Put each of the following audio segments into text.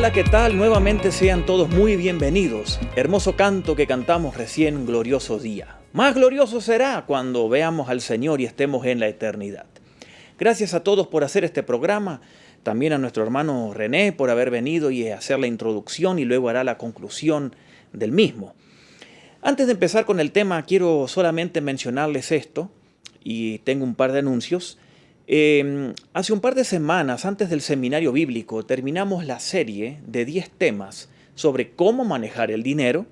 Hola, ¿qué tal? Nuevamente sean todos muy bienvenidos. Hermoso canto que cantamos recién, glorioso día. Más glorioso será cuando veamos al Señor y estemos en la eternidad. Gracias a todos por hacer este programa. También a nuestro hermano René por haber venido y hacer la introducción y luego hará la conclusión del mismo. Antes de empezar con el tema, quiero solamente mencionarles esto y tengo un par de anuncios. Hace un par de semanas, antes del seminario bíblico, terminamos la serie de 10 temas sobre cómo manejar el dinero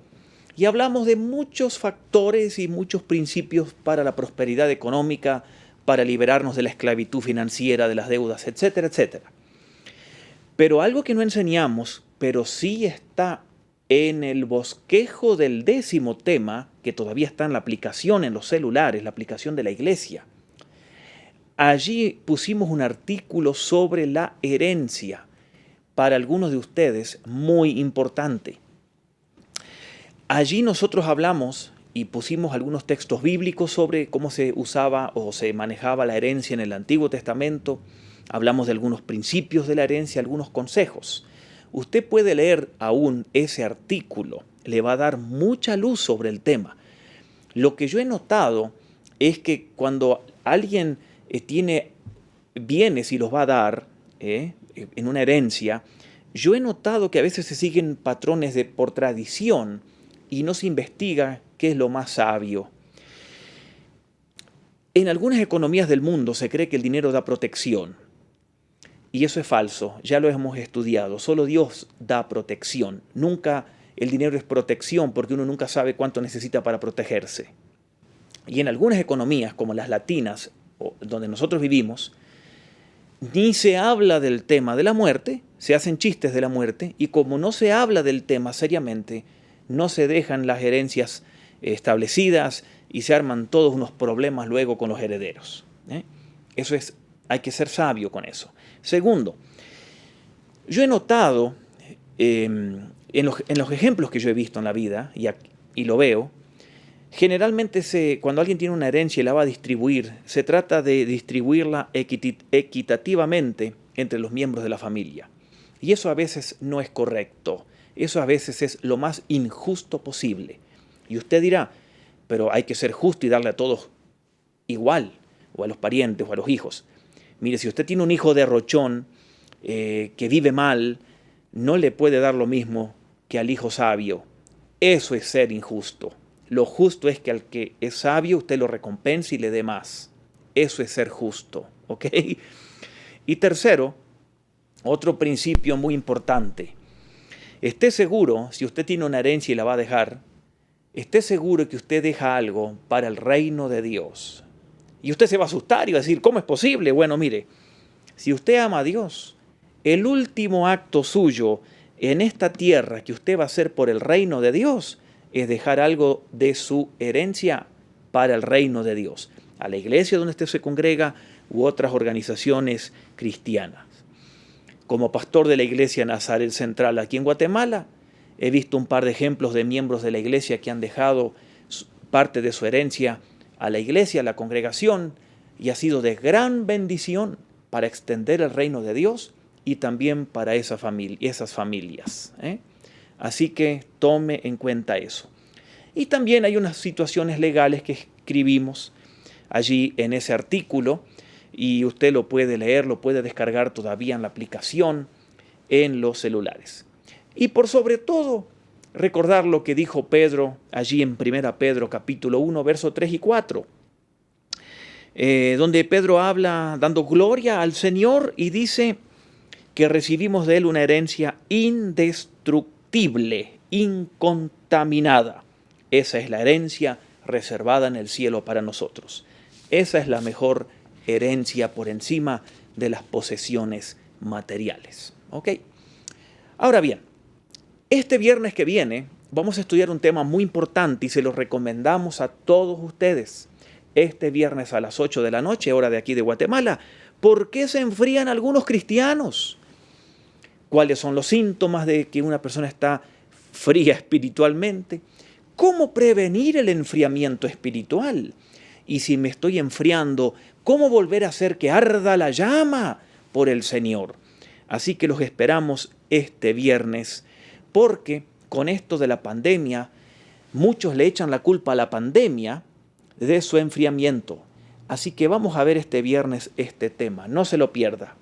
y hablamos de muchos factores y muchos principios para la prosperidad económica, para liberarnos de la esclavitud financiera, de las deudas, etcétera, etcétera. Pero algo que no enseñamos, pero sí está en el bosquejo del 10º tema, que todavía está en la aplicación en los celulares, la aplicación de la iglesia. Allí pusimos un artículo sobre la herencia, para algunos de ustedes muy importante. Allí nosotros hablamos y pusimos algunos textos bíblicos sobre cómo se usaba o se manejaba la herencia en el Antiguo Testamento. Hablamos de algunos principios de la herencia, algunos consejos. Usted puede leer aún ese artículo, le va a dar mucha luz sobre el tema. Lo que yo he notado es que cuando alguien tiene bienes y los va a dar en una herencia, yo he notado que a veces se siguen patrones por tradición y no se investiga qué es lo más sabio. En algunas economías del mundo se cree que el dinero da protección. Y eso es falso, ya lo hemos estudiado. Solo Dios da protección. Nunca el dinero es protección porque uno nunca sabe cuánto necesita para protegerse. Y en algunas economías, como las latinas, donde nosotros vivimos, ni se habla del tema de la muerte, se hacen chistes de la muerte, y como no se habla del tema seriamente, no se dejan las herencias establecidas y se arman todos unos problemas luego con los herederos. Hay que ser sabio con eso. Segundo, yo he notado en los ejemplos que yo he visto en la vida, y lo veo, generalmente cuando alguien tiene una herencia y la va a distribuir, se trata de distribuirla equitativamente entre los miembros de la familia. Y eso a veces no es correcto. Eso a veces es lo más injusto posible. Y usted dirá, pero hay que ser justo y darle a todos igual, o a los parientes o a los hijos. Mire, si usted tiene un hijo derrochón que vive mal, no le puede dar lo mismo que al hijo sabio. Eso es ser injusto. Lo justo es que al que es sabio usted lo recompense y le dé más. Eso es ser justo, ¿ok? Y tercero, otro principio muy importante. Esté seguro, si usted tiene una herencia y la va a dejar, esté seguro que usted deja algo para el reino de Dios. Y usted se va a asustar y va a decir, ¿cómo es posible? Bueno, mire, si usted ama a Dios, el último acto suyo en esta tierra que usted va a hacer por el reino de Dios es dejar algo de su herencia para el reino de Dios, a la iglesia donde usted se congrega u otras organizaciones cristianas. Como pastor de la iglesia Nazaret Central aquí en Guatemala, he visto un par de ejemplos de miembros de la iglesia que han dejado parte de su herencia a la iglesia, a la congregación, y ha sido de gran bendición para extender el reino de Dios y también para esas familias. Así que tome en cuenta eso. Y también hay unas situaciones legales que escribimos allí en ese artículo y usted lo puede leer, lo puede descargar todavía en la aplicación en los celulares. Y por sobre todo, recordar lo que dijo Pedro allí en 1 Pedro capítulo 1, versos 3 y 4, donde Pedro habla dando gloria al Señor y dice que recibimos de Él una herencia indestructible, incontaminada. Esa es la herencia reservada en el cielo para nosotros. Esa es la mejor herencia por encima de las posesiones materiales. ¿Ok? Ahora bien, este viernes que viene vamos a estudiar un tema muy importante y se lo recomendamos a todos ustedes. Este viernes a las 8 de la noche, hora de aquí de Guatemala. ¿Por qué se enfrían algunos cristianos? ¿Cuáles son los síntomas de que una persona está fría espiritualmente? ¿Cómo prevenir el enfriamiento espiritual? Y si me estoy enfriando, ¿cómo volver a hacer que arda la llama por el Señor? Así que los esperamos este viernes, porque con esto de la pandemia, muchos le echan la culpa a la pandemia de su enfriamiento. Así que vamos a ver este viernes este tema, no se lo pierda.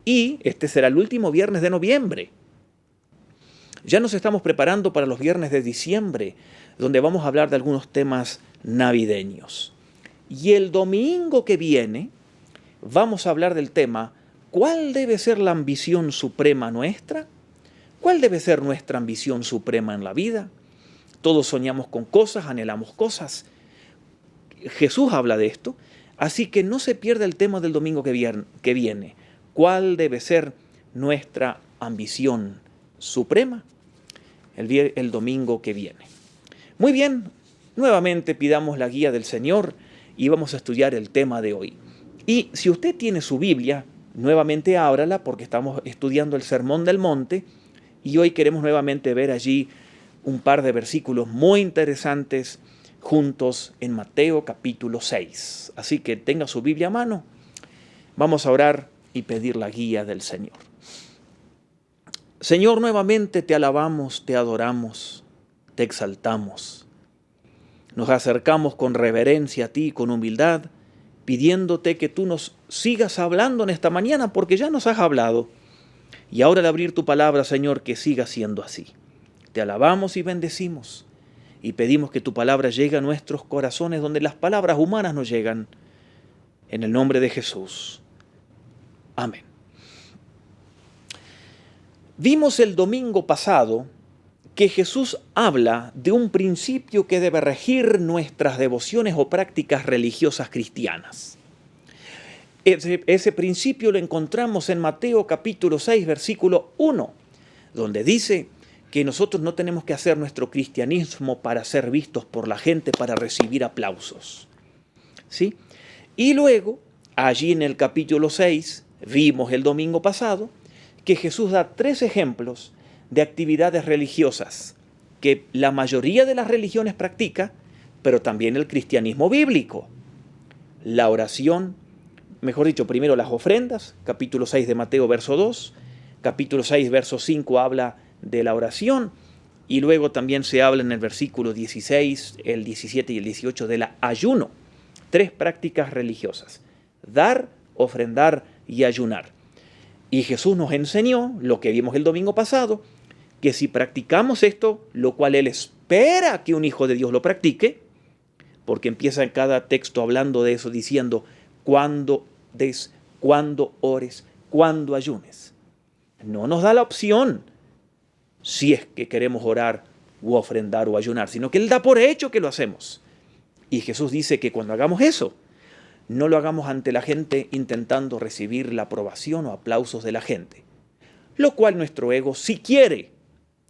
Y este será el último viernes de noviembre. Ya nos estamos preparando para los viernes de diciembre, donde vamos a hablar de algunos temas navideños. Y el domingo que viene vamos a hablar del tema, ¿cuál debe ser la ambición suprema nuestra? ¿Cuál debe ser nuestra ambición suprema en la vida? Todos soñamos con cosas, anhelamos cosas. Jesús habla de esto, así que no se pierda el tema del domingo que viene. ¿Cuál debe ser nuestra ambición suprema? El domingo que viene. Muy bien, nuevamente pidamos la guía del Señor y vamos a estudiar el tema de hoy. Y si usted tiene su Biblia, nuevamente ábrala porque estamos estudiando el Sermón del Monte y hoy queremos nuevamente ver allí un par de versículos muy interesantes juntos en Mateo capítulo 6. Así que tenga su Biblia a mano. Vamos a orar y pedir la guía del Señor. Señor, nuevamente te alabamos, te adoramos, te exaltamos. Nos acercamos con reverencia a ti, con humildad, pidiéndote que tú nos sigas hablando en esta mañana, porque ya nos has hablado. Y ahora al abrir tu palabra, Señor, que siga siendo así. Te alabamos y bendecimos, y pedimos que tu palabra llegue a nuestros corazones, donde las palabras humanas no llegan. En el nombre de Jesús. Amén. Vimos el domingo pasado que Jesús habla de un principio que debe regir nuestras devociones o prácticas religiosas cristianas. Ese principio lo encontramos en Mateo capítulo 6, versículo 1, donde dice que nosotros no tenemos que hacer nuestro cristianismo para ser vistos por la gente, para recibir aplausos. ¿Sí? Y luego, allí en el capítulo 6, vimos el domingo pasado, que Jesús da 3 ejemplos de actividades religiosas que la mayoría de las religiones practica, pero también el cristianismo bíblico. La oración, mejor dicho, primero las ofrendas, capítulo 6 de Mateo, verso 2, capítulo 6, verso 5 habla de la oración, y luego también se habla en el versículo 16, el 17 y el 18 del ayuno. 3 prácticas religiosas: dar, ofrendar y ayunar. Y Jesús nos enseñó, lo que vimos el domingo pasado, que si practicamos esto, lo cual Él espera que un hijo de Dios lo practique, porque empieza en cada texto hablando de eso, diciendo, cuando des, cuando ores, cuando ayunes. No nos da la opción si es que queremos orar o ofrendar o ayunar, sino que Él da por hecho que lo hacemos. Y Jesús dice que cuando hagamos eso, no lo hagamos ante la gente intentando recibir la aprobación o aplausos de la gente, lo cual nuestro ego sí quiere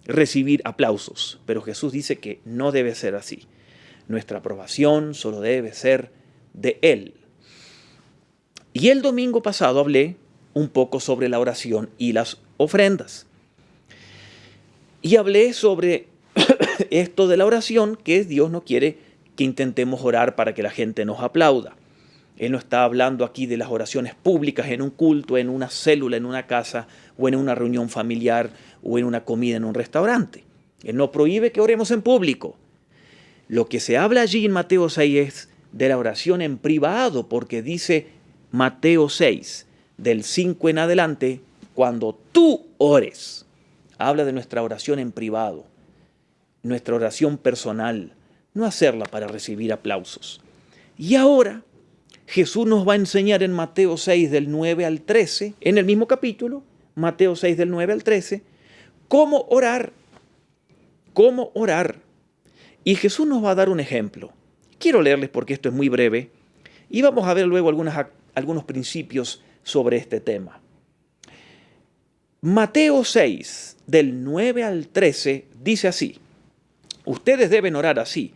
recibir aplausos, pero Jesús dice que no debe ser así. Nuestra aprobación solo debe ser de Él. Y el domingo pasado hablé un poco sobre la oración y las ofrendas. Y hablé sobre esto de la oración, que Dios no quiere que intentemos orar para que la gente nos aplauda. Él no está hablando aquí de las oraciones públicas en un culto, en una célula, en una casa, o en una reunión familiar, o en una comida en un restaurante. Él no prohíbe que oremos en público. Lo que se habla allí en Mateo 6 es de la oración en privado, porque dice Mateo 6, del 5 en adelante, cuando tú ores. Habla de nuestra oración en privado, nuestra oración personal, no hacerla para recibir aplausos. Y ahora Jesús nos va a enseñar en Mateo 6 del 9 al 13, en el mismo capítulo, Mateo 6 del 9 al 13, cómo orar. Cómo orar. Y Jesús nos va a dar un ejemplo. Quiero leerles porque esto es muy breve y vamos a ver luego algunos principios sobre este tema. Mateo 6 del 9 al 13 dice así: ustedes deben orar así.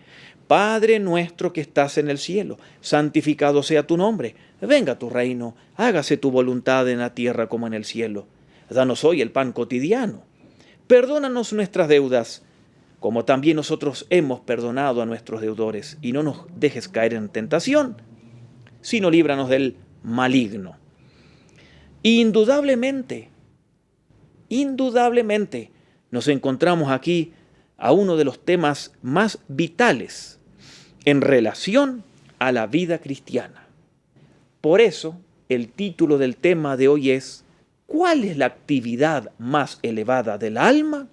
Padre nuestro que estás en el cielo, santificado sea tu nombre. Venga tu reino, hágase tu voluntad en la tierra como en el cielo. Danos hoy el pan cotidiano. Perdónanos nuestras deudas, como también nosotros hemos perdonado a nuestros deudores. Y no nos dejes caer en tentación, sino líbranos del maligno. Indudablemente, indudablemente nos encontramos aquí a uno de los temas más vitales en relación a la vida cristiana. Por eso, el título del tema de hoy es: ¿cuál es la actividad más elevada del alma?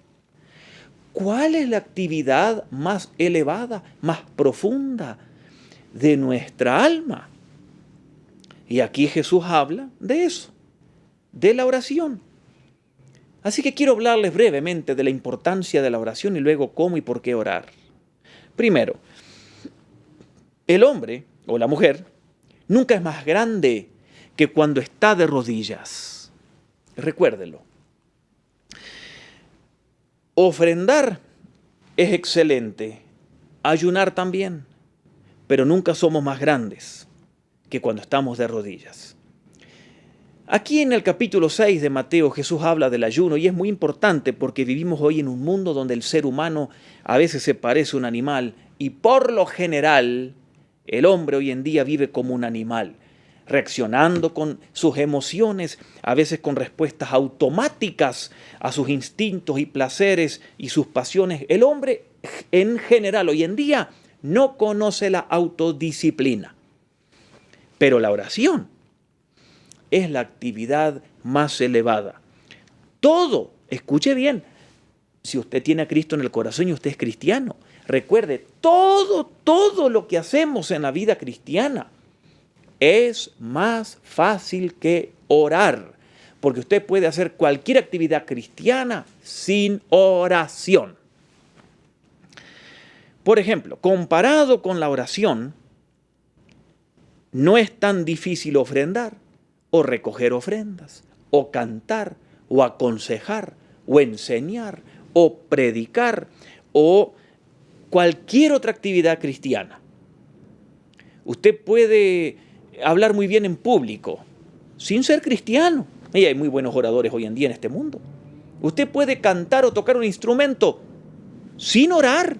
¿Cuál es la actividad más elevada, más profunda de nuestra alma? Y aquí Jesús habla de eso, de la oración. Así que quiero hablarles brevemente de la importancia de la oración y luego cómo y por qué orar. Primero, el hombre o la mujer nunca es más grande que cuando está de rodillas. Recuérdenlo. Ofrendar es excelente, ayunar también, pero nunca somos más grandes que cuando estamos de rodillas. Aquí en el capítulo 6 de Mateo Jesús habla del ayuno y es muy importante porque vivimos hoy en un mundo donde el ser humano a veces se parece a un animal y por lo general el hombre hoy en día vive como un animal, reaccionando con sus emociones, a veces con respuestas automáticas a sus instintos y placeres y sus pasiones. El hombre en general hoy en día no conoce la autodisciplina. Pero la oración es la actividad más elevada. Todo, escuche bien, si usted tiene a Cristo en el corazón y usted es cristiano, recuerde, todo lo que hacemos en la vida cristiana es más fácil que orar, porque usted puede hacer cualquier actividad cristiana sin oración. Por ejemplo, comparado con la oración, no es tan difícil ofrendar, o recoger ofrendas, o cantar, o aconsejar, o enseñar, o predicar, o cualquier otra actividad cristiana. Usted puede hablar muy bien en público, sin ser cristiano. Y hay muy buenos oradores hoy en día en este mundo. Usted puede cantar o tocar un instrumento sin orar.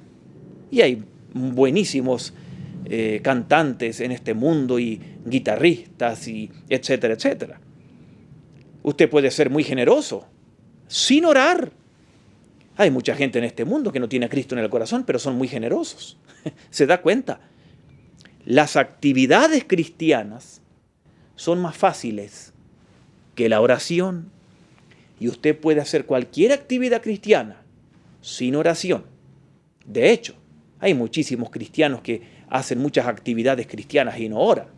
Y hay buenísimos cantantes en este mundo y guitarristas y etcétera, etcétera. Usted puede ser muy generoso sin orar. Hay mucha gente en este mundo que no tiene a Cristo en el corazón, pero son muy generosos. ¿Se da cuenta? Las actividades cristianas son más fáciles que la oración. Y usted puede hacer cualquier actividad cristiana sin oración. De hecho, hay muchísimos cristianos que hacen muchas actividades cristianas y no oran.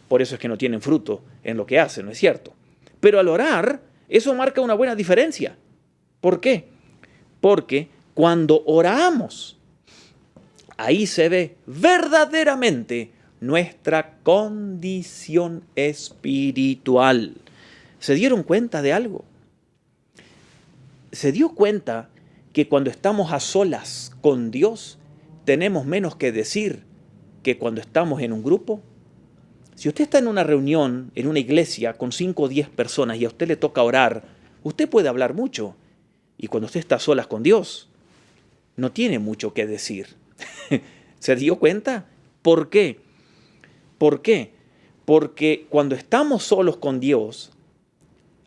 Por eso es que no tienen fruto en lo que hacen, ¿no es cierto? Pero al orar, eso marca una buena diferencia. ¿Por qué? Porque cuando oramos, ahí se ve verdaderamente nuestra condición espiritual. ¿Se dieron cuenta de algo? ¿Se dio cuenta que cuando estamos a solas con Dios, tenemos menos que decir que cuando estamos en un grupo? Si usted está en una reunión, en una iglesia, con 5 o 10 personas y a usted le toca orar, usted puede hablar mucho. Y cuando usted está a solas con Dios, no tiene mucho que decir. ¿Se dio cuenta? ¿Por qué? ¿Por qué? Porque cuando estamos solos con Dios,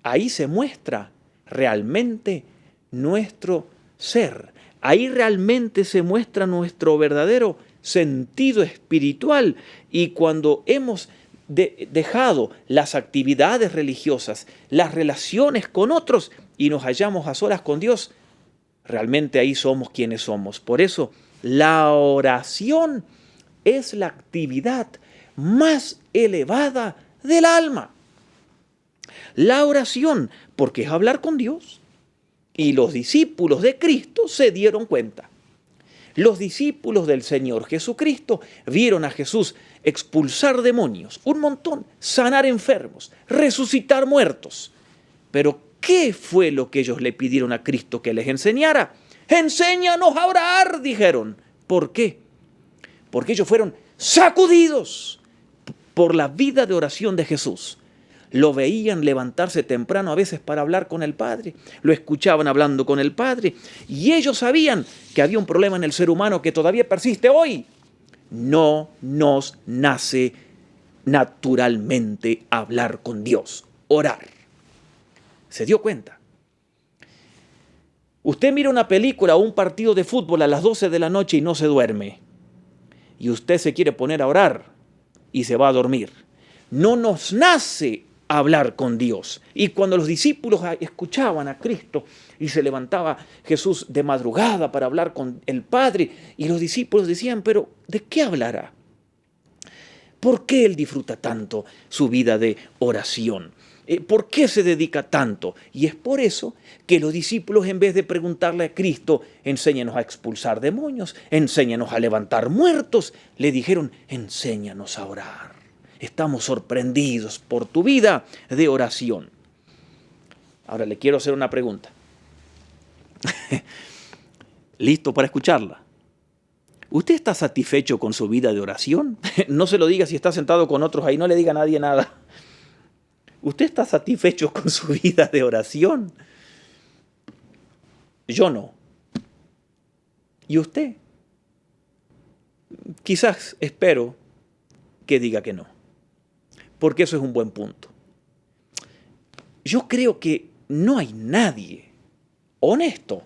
ahí se muestra realmente nuestro ser. Ahí realmente se muestra nuestro verdadero sentido espiritual. Y cuando hemos dejado las actividades religiosas, las relaciones con otros y nos hallamos a solas con Dios, realmente ahí somos quienes somos. Por eso, la oración es la actividad más elevada del alma. La oración, porque es hablar con Dios. Y los discípulos de Cristo se dieron cuenta. Los discípulos del Señor Jesucristo vieron a Jesús expulsar demonios, un montón, sanar enfermos, resucitar muertos. Pero, ¿qué fue lo que ellos le pidieron a Cristo que les enseñara? ¡Enséñanos a orar!, dijeron. ¿Por qué? Porque ellos fueron sacudidos por la vida de oración de Jesús. Lo veían levantarse temprano a veces para hablar con el Padre, lo escuchaban hablando con el Padre, y ellos sabían que había un problema en el ser humano que todavía persiste hoy. No nos nace naturalmente hablar con Dios, orar. ¿Se dio cuenta? Usted mira una película o un partido de fútbol a las 12 de la noche y no se duerme. Y usted se quiere poner a orar y se va a dormir. No nos nace hablar con Dios. Y cuando los discípulos escuchaban a Cristo y se levantaba Jesús de madrugada para hablar con el Padre, y los discípulos decían, pero ¿de qué hablará? ¿Por qué él disfruta tanto su vida de oración? ¿Por qué se dedica tanto? Y es por eso que los discípulos, en vez de preguntarle a Cristo, enséñanos a expulsar demonios, enséñanos a levantar muertos, le dijeron, enséñanos a orar. Estamos sorprendidos por tu vida de oración. Ahora le quiero hacer una pregunta. ¿Listo para escucharla? ¿Usted está satisfecho con su vida de oración? No se lo diga si está sentado con otros ahí, no le diga a nadie nada. ¿Usted está satisfecho con su vida de oración? Yo no. ¿Y usted? Quizás espero que diga que no, porque eso es un buen punto. Yo creo que no hay nadie honesto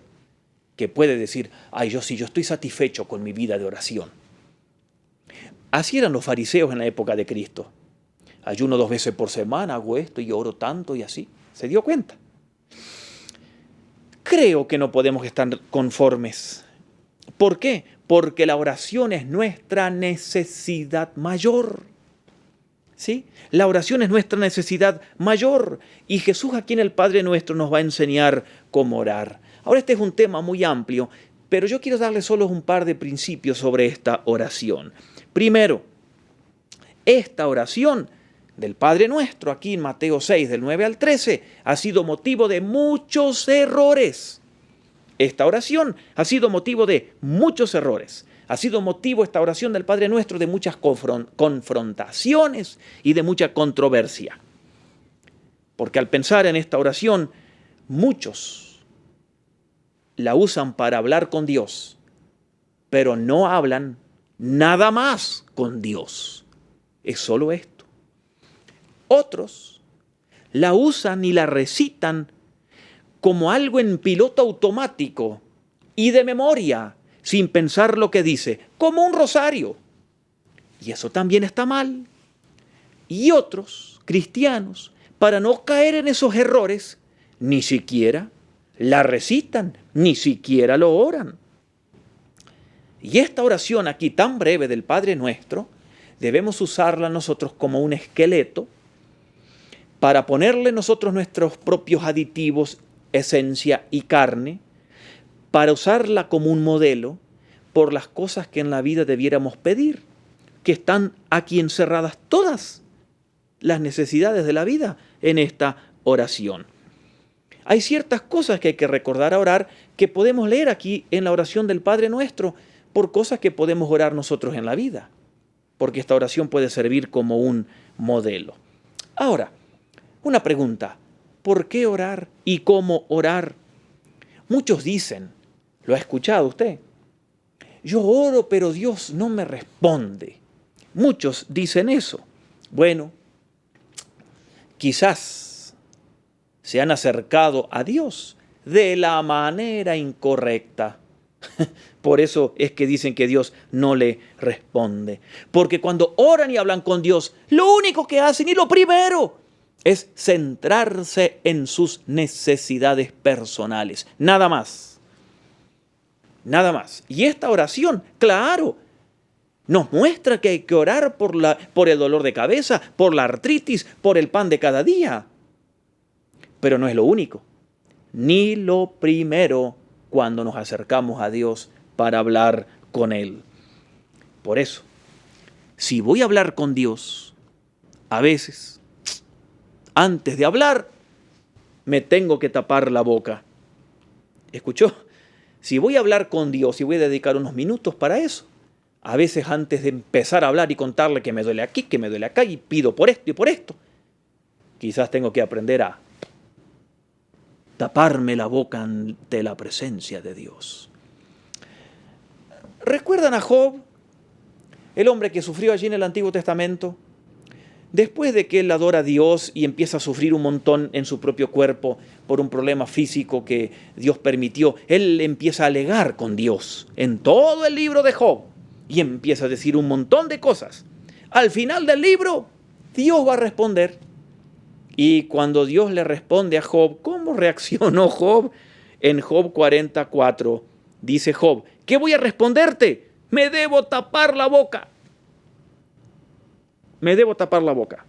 que puede decir, ay, yo estoy satisfecho con mi vida de oración. Así eran los fariseos en la época de Cristo. Ayuno 2 veces por semana, hago esto y oro tanto y así. ¿Se dio cuenta? Creo que no podemos estar conformes. ¿Por qué? Porque la oración es nuestra necesidad mayor. ¿Sí? La oración es nuestra necesidad mayor. Y Jesús aquí en el Padre Nuestro nos va a enseñar cómo orar. Ahora este es un tema muy amplio, pero yo quiero darle solo un par de principios sobre esta oración. Primero, esta oración del Padre Nuestro, aquí en Mateo 6, del 9 al 13, ha sido motivo de muchos errores. Esta oración ha sido motivo de muchos errores. Ha sido motivo esta oración del Padre Nuestro de muchas confrontaciones y de mucha controversia. Porque al pensar en esta oración, muchos la usan para hablar con Dios, pero no hablan nada más con Dios. Es solo esto. Otros la usan y la recitan como algo en piloto automático y de memoria, sin pensar lo que dice, como un rosario. Y eso también está mal. Y otros, cristianos, para no caer en esos errores, ni siquiera la recitan, ni siquiera lo oran. Y esta oración aquí tan breve del Padre Nuestro, debemos usarla nosotros como un esqueleto para ponerle nosotros nuestros propios aditivos, esencia y carne, para usarla como un modelo por las cosas que en la vida debiéramos pedir, que están aquí encerradas todas las necesidades de la vida en esta oración. Hay ciertas cosas que hay que recordar a orar que podemos leer aquí en la oración del Padre Nuestro por cosas que podemos orar nosotros en la vida, porque esta oración puede servir como un modelo. Ahora, una pregunta, ¿por qué orar y cómo orar? Muchos dicen, ¿lo ha escuchado usted? Yo oro, pero Dios no me responde. Muchos dicen eso. Bueno, quizás se han acercado a Dios de la manera incorrecta. Por eso es que dicen que Dios no le responde. Porque cuando oran y hablan con Dios, lo único que hacen y lo primero es centrarse en sus necesidades personales. Nada más. Nada más. Y esta oración, claro, nos muestra que hay que orar por el dolor de cabeza, por la artritis, por el pan de cada día. Pero no es lo único, ni lo primero cuando nos acercamos a Dios para hablar con Él. Por eso, si voy a hablar con Dios, a veces, antes de hablar, me tengo que tapar la boca. ¿Escuchó? Si voy a hablar con Dios y voy a dedicar unos minutos para eso, a veces antes de empezar a hablar y contarle que me duele aquí, que me duele acá y pido por esto y por esto, quizás tengo que aprender a taparme la boca ante la presencia de Dios. ¿Recuerdan a Job, el hombre que sufrió allí en el Antiguo Testamento? Después de que él adora a Dios y empieza a sufrir un montón en su propio cuerpo por un problema físico que Dios permitió, él empieza a alegar con Dios en todo el libro de Job y empieza a decir un montón de cosas. Al final del libro, Dios va a responder. Y cuando Dios le responde a Job, ¿cómo reaccionó Job? En Job 44 dice Job, ¿qué voy a responderte? Me debo tapar la boca. Me debo tapar la boca.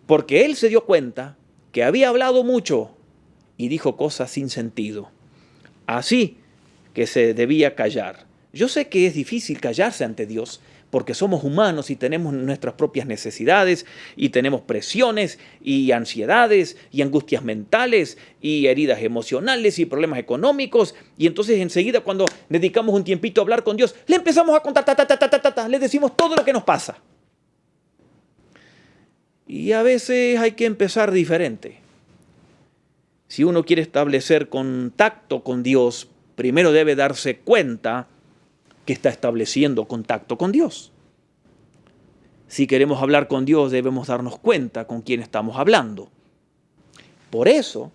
Porque él se dio cuenta que había hablado mucho y dijo cosas sin sentido. Así que se debía callar. Yo sé que es difícil callarse ante Dios, porque somos humanos y tenemos nuestras propias necesidades y tenemos presiones y ansiedades y angustias mentales y heridas emocionales y problemas económicos. Y entonces enseguida cuando dedicamos un tiempito a hablar con Dios, le empezamos a contar, le decimos todo lo que nos pasa. Y a veces hay que empezar diferente. Si uno quiere establecer contacto con Dios, primero debe darse cuenta que está estableciendo contacto con Dios. Si queremos hablar con Dios, debemos darnos cuenta con quién estamos hablando. Por eso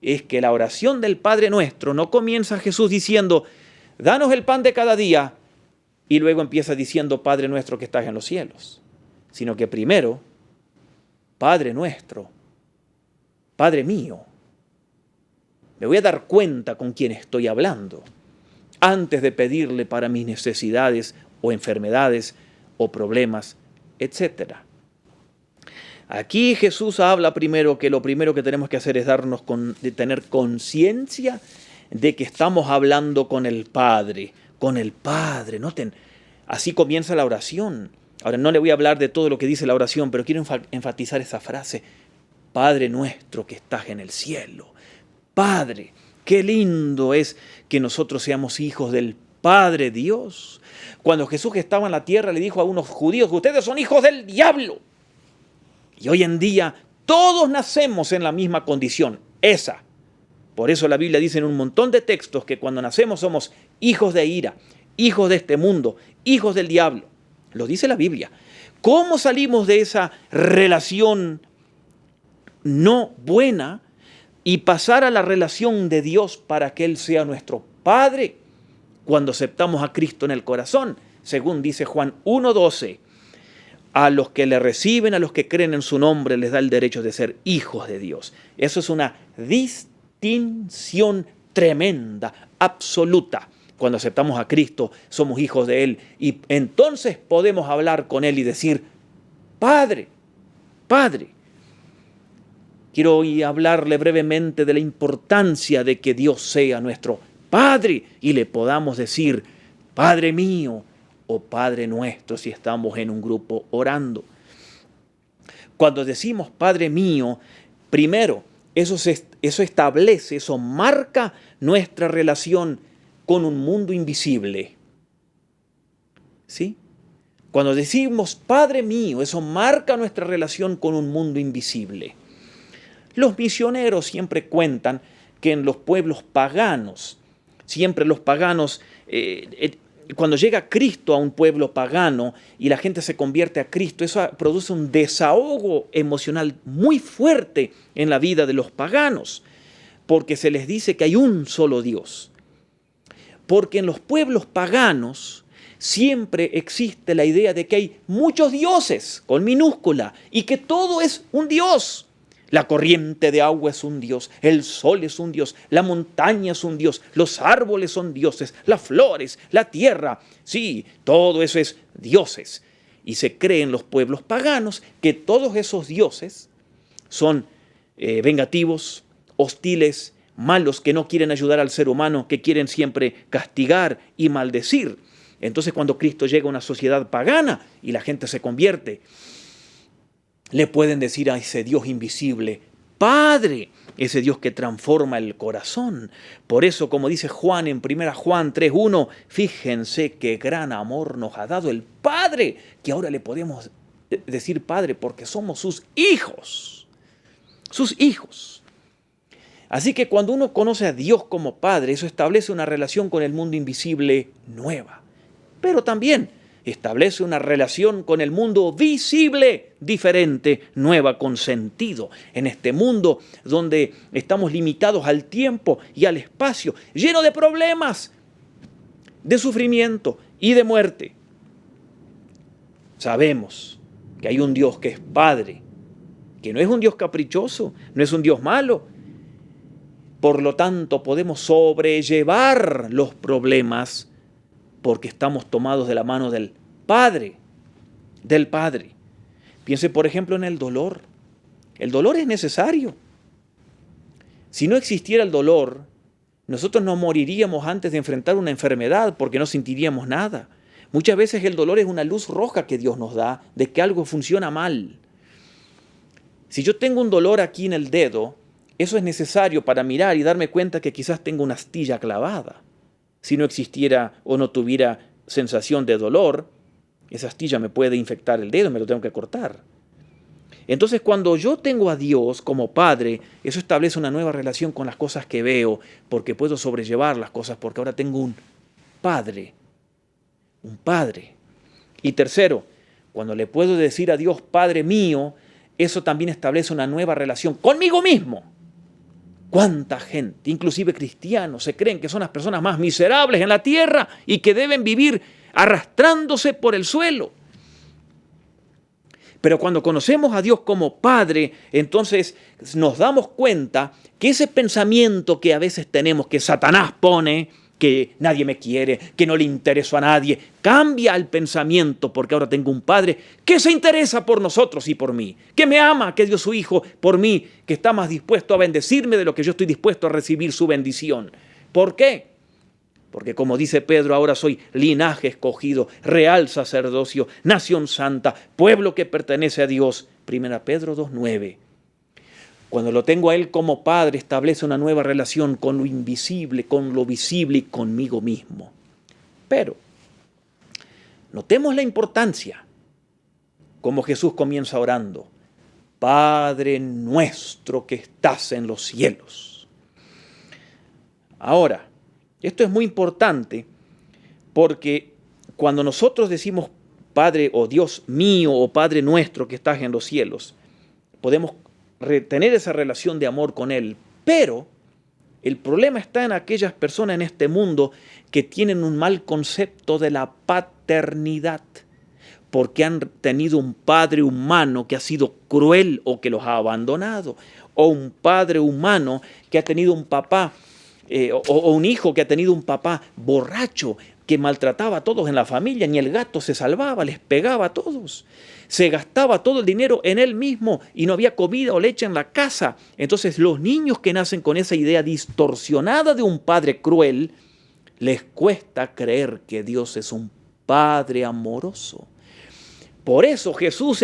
es que la oración del Padre Nuestro no comienza Jesús diciendo, danos el pan de cada día, y luego empieza diciendo, Padre Nuestro que estás en los cielos. Sino que primero, Padre Nuestro, Padre mío, me voy a dar cuenta con quién estoy hablando, antes de pedirle para mis necesidades o enfermedades o problemas, etc. Aquí Jesús habla primero que lo primero que tenemos que hacer es de tener conciencia de que estamos hablando con el Padre. Noten, así comienza la oración. Ahora no le voy a hablar de todo lo que dice la oración, pero quiero enfatizar esa frase. Padre nuestro que estás en el cielo. Padre. Qué lindo es que nosotros seamos hijos del Padre Dios. Cuando Jesús estaba en la tierra le dijo a unos judíos, ustedes son hijos del diablo. Y hoy en día todos nacemos en la misma condición, esa. Por eso la Biblia dice en un montón de textos que cuando nacemos somos hijos de ira, hijos de este mundo, hijos del diablo. Lo dice la Biblia. ¿Cómo salimos de esa relación no buena y pasar a la relación de Dios para que Él sea nuestro Padre? Cuando aceptamos a Cristo en el corazón, según dice Juan 1:12, a los que le reciben, a los que creen en su nombre, les da el derecho de ser hijos de Dios. Eso es una distinción tremenda, absoluta. Cuando aceptamos a Cristo, somos hijos de Él y entonces podemos hablar con Él y decir, Padre, Padre. Quiero hoy hablarle brevemente de la importancia de que Dios sea nuestro Padre y le podamos decir, Padre mío o Padre nuestro si estamos en un grupo orando. Cuando decimos Padre mío, primero, eso establece, eso marca nuestra relación con un mundo invisible. ¿Sí? Cuando decimos Padre mío, eso marca nuestra relación con un mundo invisible. Los misioneros siempre cuentan que en los pueblos paganos, siempre los paganos, cuando llega Cristo a un pueblo pagano y la gente se convierte a Cristo, eso produce un desahogo emocional muy fuerte en la vida de los paganos, porque se les dice que hay un solo Dios. Porque en los pueblos paganos siempre existe la idea de que hay muchos dioses, con minúscula, y que todo es un Dios. La corriente de agua es un Dios, el sol es un Dios, la montaña es un Dios, los árboles son dioses, las flores, la tierra. Sí, todo eso es dioses. Y se cree en los pueblos paganos que todos esos dioses son vengativos, hostiles, malos, que no quieren ayudar al ser humano, que quieren siempre castigar y maldecir. Entonces cuando Cristo llega a una sociedad pagana y la gente se convierte, le pueden decir a ese Dios invisible, Padre, ese Dios que transforma el corazón. Por eso, como dice Juan en 1 Juan 3:1, fíjense qué gran amor nos ha dado el Padre, que ahora le podemos decir Padre porque somos sus hijos. Sus hijos. Así que cuando uno conoce a Dios como Padre, eso establece una relación con el mundo invisible nueva. Pero también establece una relación con el mundo visible, diferente, nueva, con sentido. En este mundo donde estamos limitados al tiempo y al espacio, lleno de problemas, de sufrimiento y de muerte. Sabemos que hay un Dios que es Padre, que no es un Dios caprichoso, no es un Dios malo. Por lo tanto, podemos sobrellevar los problemas porque estamos tomados de la mano del Padre, del Padre. Piense, por ejemplo, en el dolor. El dolor es necesario. Si no existiera el dolor, nosotros no moriríamos antes de enfrentar una enfermedad porque no sentiríamos nada. Muchas veces el dolor es una luz roja que Dios nos da de que algo funciona mal. Si yo tengo un dolor aquí en el dedo, eso es necesario para mirar y darme cuenta que quizás tengo una astilla clavada. Si no existiera o no tuviera sensación de dolor, esa astilla me puede infectar el dedo, me lo tengo que cortar. Entonces, cuando yo tengo a Dios como Padre, eso establece una nueva relación con las cosas que veo, porque puedo sobrellevar las cosas, porque ahora tengo un Padre. Un Padre. Y tercero, cuando le puedo decir a Dios, Padre mío, eso también establece una nueva relación conmigo mismo. ¿Cuánta gente, inclusive cristianos, se creen que son las personas más miserables en la tierra y que deben vivir arrastrándose por el suelo? Pero cuando conocemos a Dios como Padre, entonces nos damos cuenta que ese pensamiento que a veces tenemos, que Satanás pone, que nadie me quiere, que no le intereso a nadie, cambia el pensamiento porque ahora tengo un Padre que se interesa por nosotros y por mí, que me ama, que dio su Hijo por mí, que está más dispuesto a bendecirme de lo que yo estoy dispuesto a recibir su bendición. ¿Por qué? Porque como dice Pedro, ahora soy linaje escogido, real sacerdocio, nación santa, pueblo que pertenece a Dios. 1 Pedro 2:9. Cuando lo tengo a Él como Padre, establece una nueva relación con lo invisible, con lo visible y conmigo mismo. Pero notemos la importancia, como Jesús comienza orando. Padre nuestro que estás en los cielos. Ahora, esto es muy importante porque cuando nosotros decimos Padre o Dios mío o Padre nuestro que estás en los cielos, podemos tener esa relación de amor con Él. Pero el problema está en aquellas personas en este mundo que tienen un mal concepto de la paternidad, porque han tenido un padre humano que ha sido cruel o que los ha abandonado, o un padre humano que ha tenido un papá, o un hijo que ha tenido un papá borracho que maltrataba a todos en la familia, ni el gato se salvaba, les pegaba a todos. Se gastaba todo el dinero en él mismo y no había comida o leche en la casa. Entonces los niños que nacen con esa idea distorsionada de un padre cruel, les cuesta creer que Dios es un Padre amoroso. Por eso Jesús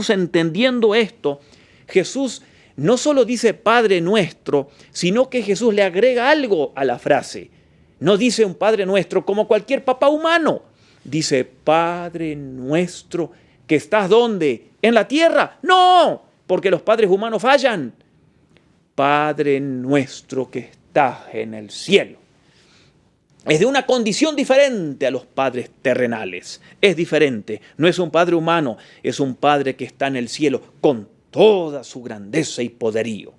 entendiendo esto, Jesús no solo dice Padre nuestro, sino que Jesús le agrega algo a la frase. No dice un Padre nuestro como cualquier papá humano. Dice, Padre nuestro, que estás ¿dónde? ¿En la tierra? No, porque los padres humanos fallan. Padre nuestro que estás en el cielo. Es de una condición diferente a los padres terrenales. Es diferente. No es un padre humano, es un Padre que está en el cielo con toda su grandeza y poderío.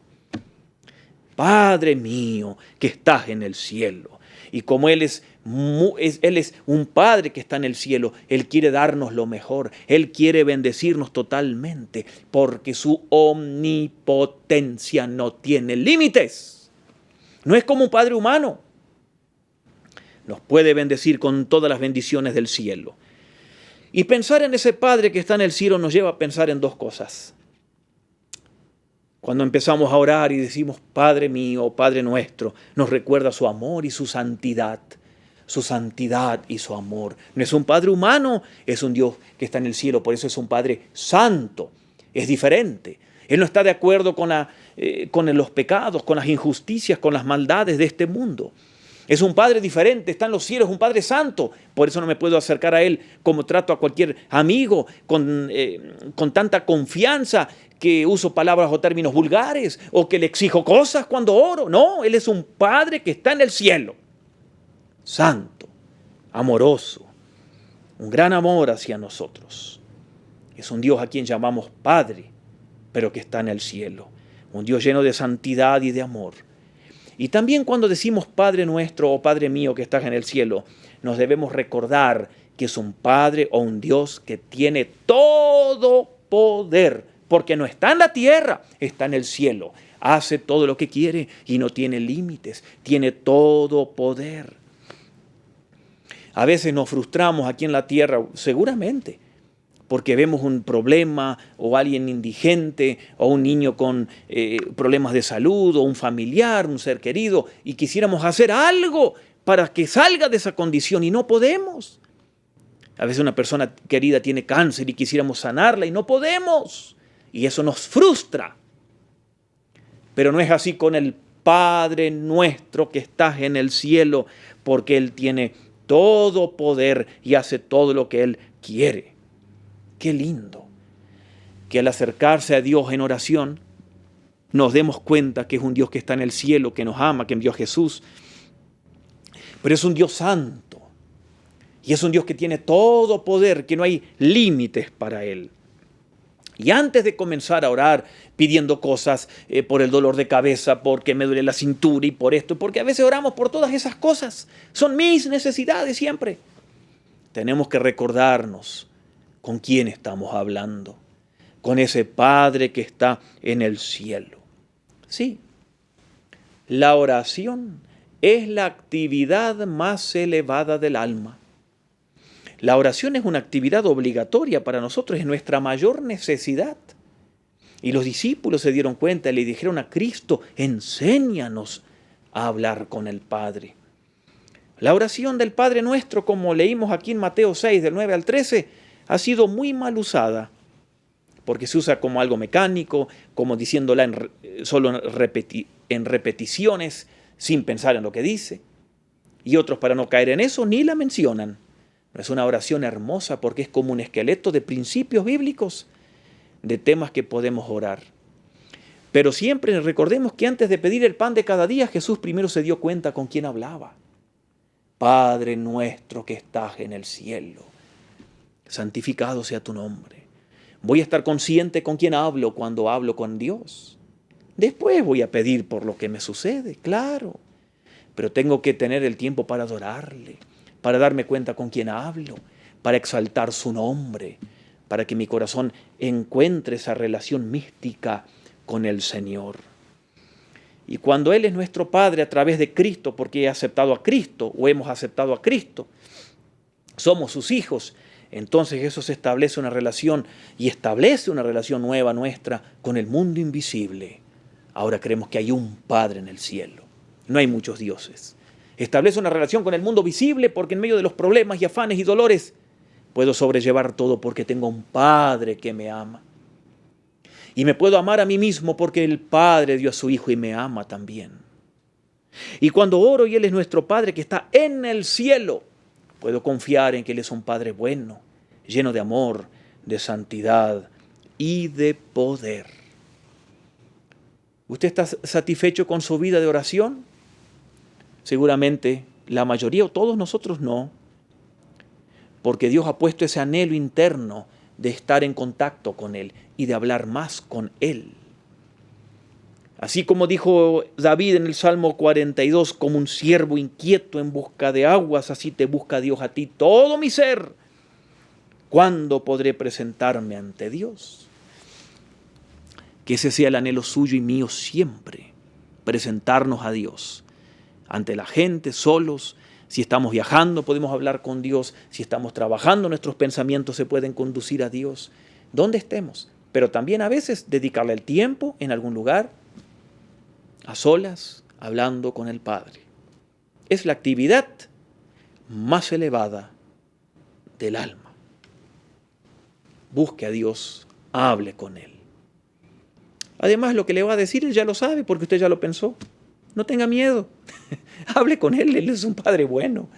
Padre mío que estás en el cielo. Y como Él es un Padre que está en el cielo, Él quiere darnos lo mejor. Él quiere bendecirnos totalmente porque su omnipotencia no tiene límites. No es como un Padre humano. Nos puede bendecir con todas las bendiciones del cielo. Y pensar en ese Padre que está en el cielo nos lleva a pensar en dos cosas. Cuando empezamos a orar y decimos Padre mío, Padre nuestro, nos recuerda su amor y su santidad y su amor. No es un Padre humano, es un Dios que está en el cielo, por eso es un Padre santo, es diferente. Él no está de acuerdo con los pecados, con las injusticias, con las maldades de este mundo. Es un Padre diferente, está en los cielos, es un Padre santo. Por eso no me puedo acercar a Él como trato a cualquier amigo, con tanta confianza que uso palabras o términos vulgares o que le exijo cosas cuando oro. No, Él es un Padre que está en el cielo, santo, amoroso. un gran amor hacia nosotros. Es un Dios a quien llamamos Padre, pero que está en el cielo. Un Dios lleno de santidad y de amor. Y también cuando decimos Padre nuestro o Padre mío que estás en el cielo, nos debemos recordar que es un Padre o un Dios que tiene todo poder, porque no está en la tierra, está en el cielo. Hace todo lo que quiere y no tiene límites, tiene todo poder. A veces nos frustramos aquí en la tierra, seguramente, porque vemos un problema o alguien indigente o un niño con problemas de salud o un familiar, un ser querido, y quisiéramos hacer algo para que salga de esa condición y no podemos. A veces una persona querida tiene cáncer y quisiéramos sanarla y no podemos. Y eso nos frustra. Pero no es así con el Padre nuestro que estás en el cielo, porque Él tiene todo poder y hace todo lo que Él quiere. Qué lindo que al acercarse a Dios en oración nos demos cuenta que es un Dios que está en el cielo, que nos ama, que envió a Jesús. Pero es un Dios santo. Y es un Dios que tiene todo poder, que no hay límites para Él. Y antes de comenzar a orar pidiendo cosas por el dolor de cabeza, porque me duele la cintura y por esto, porque a veces oramos por todas esas cosas, son mis necesidades siempre. Tenemos que recordarnos con quién estamos hablando, con ese Padre que está en el cielo. Sí, la oración es la actividad más elevada del alma. La oración es una actividad obligatoria para nosotros, es nuestra mayor necesidad. Y los discípulos se dieron cuenta y le dijeron a Cristo, enséñanos a hablar con el Padre. La oración del Padre Nuestro, como leímos aquí en Mateo 6, del 9 al 13, ha sido muy mal usada, porque se usa como algo mecánico, como diciéndola solo en repeticiones, sin pensar en lo que dice. Y otros, para no caer en eso, ni la mencionan. Es una oración hermosa porque es como un esqueleto de principios bíblicos, de temas que podemos orar. Pero siempre recordemos que antes de pedir el pan de cada día, Jesús primero se dio cuenta con quién hablaba. Padre nuestro que estás en el cielo, santificado sea tu nombre. Voy a estar consciente con quién hablo cuando hablo con Dios. Después voy a pedir por lo que me sucede, claro. Pero tengo que tener el tiempo para adorarle, para darme cuenta con quién hablo, para exaltar su nombre, para que mi corazón encuentre esa relación mística con el Señor. Y cuando Él es nuestro Padre a través de Cristo, porque he aceptado a Cristo o hemos aceptado a Cristo, somos sus hijos, entonces eso se establece una relación y establece una relación nueva nuestra con el mundo invisible. Ahora creemos que hay un Padre en el cielo, no hay muchos dioses. Establece una relación con el mundo visible porque en medio de los problemas y afanes y dolores puedo sobrellevar todo porque tengo un Padre que me ama. Y me puedo amar a mí mismo porque el Padre dio a su Hijo y me ama también. Y cuando oro y Él es nuestro Padre que está en el cielo, puedo confiar en que Él es un Padre bueno, lleno de amor, de santidad y de poder. ¿Usted está satisfecho con su vida de oración? Seguramente la mayoría o todos nosotros no, porque Dios ha puesto ese anhelo interno de estar en contacto con Él y de hablar más con Él. Así como dijo David en el Salmo 42, como un siervo inquieto en busca de aguas, así te busca Dios a ti, todo mi ser. ¿Cuándo podré presentarme ante Dios? Que ese sea el anhelo suyo y mío siempre, presentarnos a Dios. Ante la gente, solos, si estamos viajando podemos hablar con Dios, si estamos trabajando nuestros pensamientos se pueden conducir a Dios, donde estemos. Pero también a veces dedicarle el tiempo en algún lugar, a solas, hablando con el Padre. Es la actividad más elevada del alma. Busque a Dios, hable con Él. Además, lo que le va a decir Él ya lo sabe porque usted ya lo pensó. No tenga miedo. Hable con Él, Él es un Padre bueno.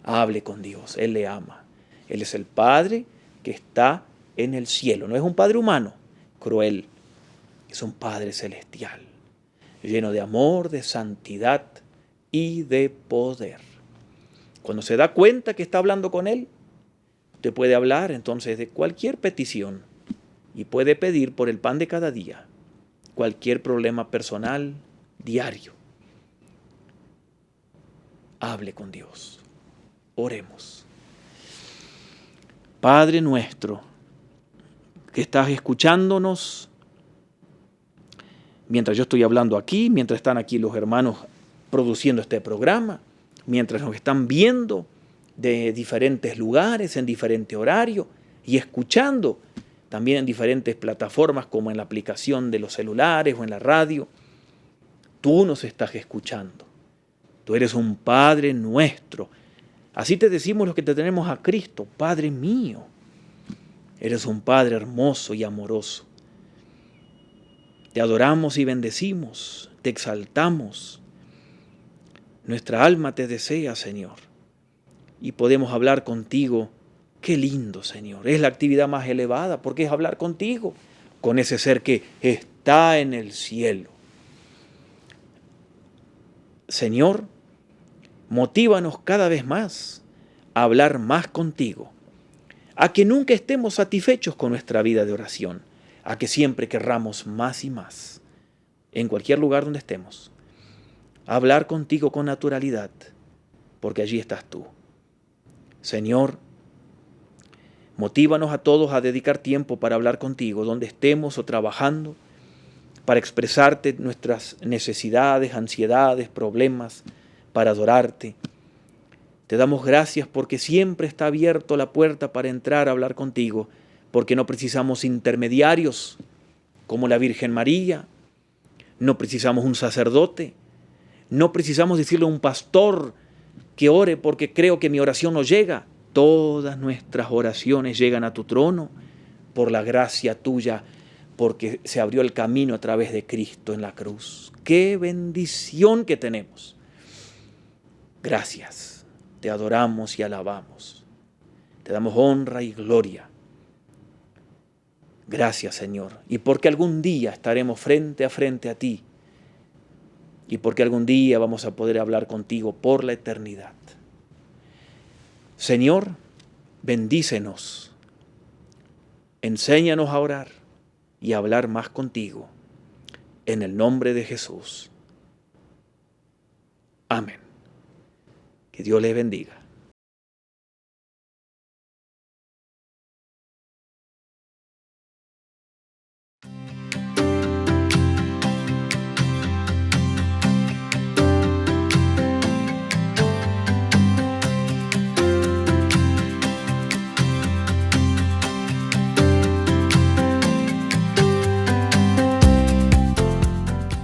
Hable con Dios, Él le ama. Él es el Padre que está en el cielo. No es un Padre humano, cruel. Es un Padre celestial, lleno de amor, de santidad y de poder. Cuando se da cuenta que está hablando con Él, Usted puede hablar entonces de cualquier petición y puede pedir por el pan de cada día, cualquier problema personal, diario. Hable con Dios. Oremos. Padre nuestro, que estás escuchándonos, mientras yo estoy hablando aquí, mientras están aquí los hermanos produciendo este programa, mientras nos están viendo de diferentes lugares, en diferente horario, y escuchando también en diferentes plataformas como en la aplicación de los celulares o en la radio, tú nos estás escuchando. Tú eres un Padre nuestro. Así te decimos los que te tenemos a Cristo, Padre mío. Eres un Padre hermoso y amoroso. Te adoramos y bendecimos, te exaltamos. Nuestra alma te desea, Señor. Y podemos hablar contigo. Qué lindo, Señor. Es la actividad más elevada porque es hablar contigo, con ese ser que está en el cielo. Señor, motívanos cada vez más a hablar más contigo, a que nunca estemos satisfechos con nuestra vida de oración, a que siempre querramos más y más, en cualquier lugar donde estemos, hablar contigo con naturalidad, porque allí estás tú. Señor, motívanos a todos a dedicar tiempo para hablar contigo, donde estemos o trabajando, para expresarte nuestras necesidades, ansiedades, problemas, para adorarte. Te damos gracias porque siempre está abierta la puerta para entrar a hablar contigo, porque no precisamos intermediarios como la Virgen María, no precisamos un sacerdote, no precisamos decirle a un pastor que ore porque creo que mi oración no llega. Todas nuestras oraciones llegan a tu trono por la gracia tuya, porque se abrió el camino a través de Cristo en la cruz. ¡Qué bendición que tenemos! Gracias, te adoramos y alabamos. Te damos honra y gloria. Gracias, Señor. Y porque algún día estaremos frente a ti. Y porque algún día vamos a poder hablar contigo por la eternidad. Señor, bendícenos. Enséñanos a orar y a hablar más contigo. En el nombre de Jesús. Amén. Que Dios les bendiga.